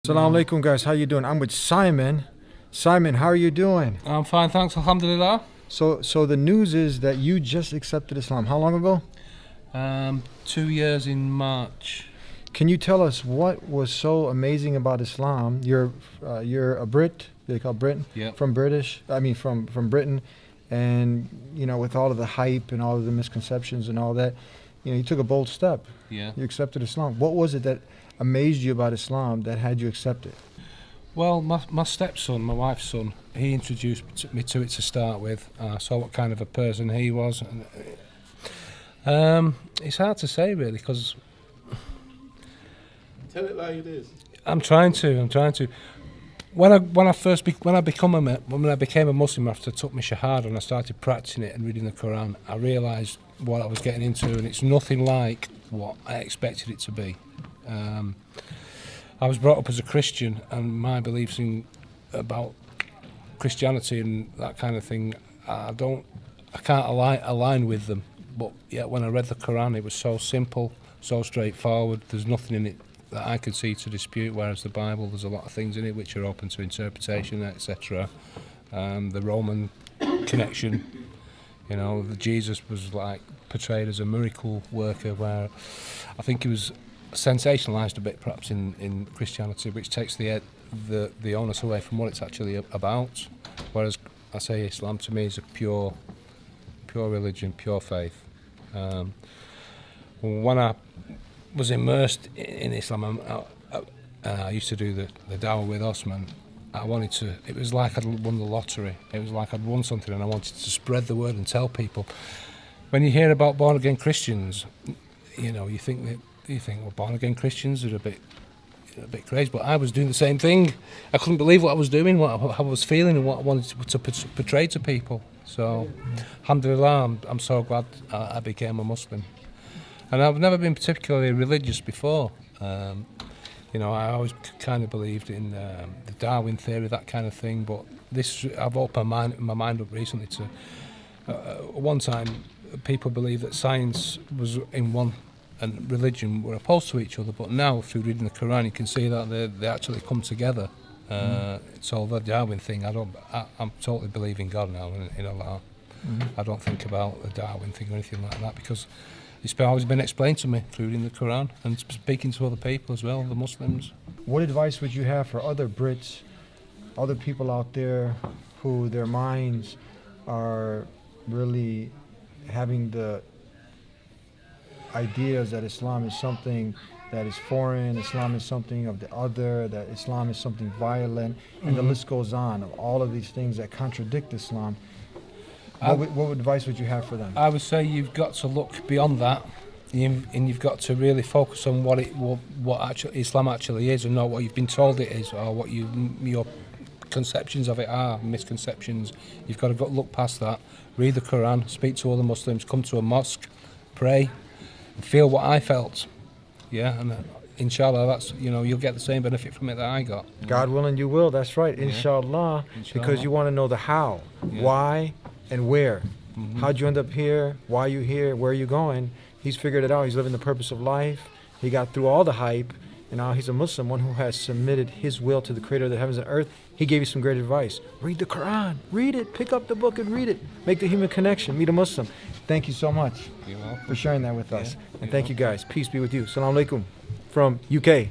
Assalamu alaikum, guys. How you doing? I'm with Simon. Simon, how are you doing? I'm fine, thanks. Alhamdulillah. So the news is that you just accepted Islam. How long ago? 2 years in March. Can you tell us what was so amazing about Islam? You're a Brit. They call Britain. Yeah. From Britain, and with all of the hype and all of the misconceptions and all that, you took a bold step. Yeah. You accepted Islam. What was it that amazed you about Islam that had you accept it? Well, my stepson, my wife's son, he introduced me to it to start with. I saw what kind of a person he was. And, it's hard to say really, because tell it like it is. I'm trying to. When I became a Muslim after I took my Shahada and I started practicing it and reading the Quran, I realised what I was getting into, and it's nothing like what I expected it to be. I was brought up as a Christian, and my beliefs about Christianity and that kind of thing, I can't align with them. But yet, when I read the Quran, it was so simple, so straightforward. There's nothing in it that I could see to dispute. Whereas the Bible, there's a lot of things in it which are open to interpretation, etc. The Roman connection, Jesus was like portrayed as a miracle worker, where I think he was sensationalised a bit, perhaps in Christianity, which takes the onus away from what it's actually about. Whereas I say Islam to me is a pure religion, pure faith. When I was immersed in Islam, I used to do the dawah with Osman. It was like I'd won the lottery. It was like I'd won something, and I wanted to spread the word and tell people. When you hear about born again Christians, you think well, born again Christians are a bit crazy, but I was doing the same thing. I couldn't believe what I was doing, what I was feeling, and what I wanted to portray to people. So, alhamdulillah, I'm so glad I became a Muslim. And I've never been particularly religious before. I always kind of believed in the Darwin theory, that kind of thing. But I've opened my mind up recently to. One time, people believed that science was in one and religion were opposed to each other. But now, through reading the Quran, you can see that they actually come together. So the Darwin thing, I'm totally believing God now in Allah. I don't think about the Darwin thing or anything like that, because it's always been explained to me through reading the Quran and speaking to other people as well, the Muslims. What advice would you have for other Brits, other people out there who their minds are really having the ideas that Islam is something that is foreign, Islam is something of the other, that Islam is something violent, and the list goes on of all of these things that contradict Islam? What advice would you have for them? I would say you've got to look beyond that, and you've got to really focus on what Islam actually is, and not what you've been told it is, or what your conceptions of it are, misconceptions. You've got to look past that, read the Quran, speak to other Muslims, come to a mosque, pray, and feel what I felt. Yeah, and inshallah, that's you'll get the same benefit from it that I got. God willing, you will. That's right, inshallah. Because you want to know the how, why, and where. How'd you end up here? Why are you here? Where are you going? He's figured it out. He's living the purpose of life. He got through all the hype, and now he's a Muslim, one who has submitted his will to the Creator of the heavens and earth. He gave you some great advice. Read the Quran. Read it. Pick up the book and read it. Make the human connection. Meet a Muslim. Thank you so much for sharing that with us. And thank you guys. Peace be with you. Assalamu alaikum from UK.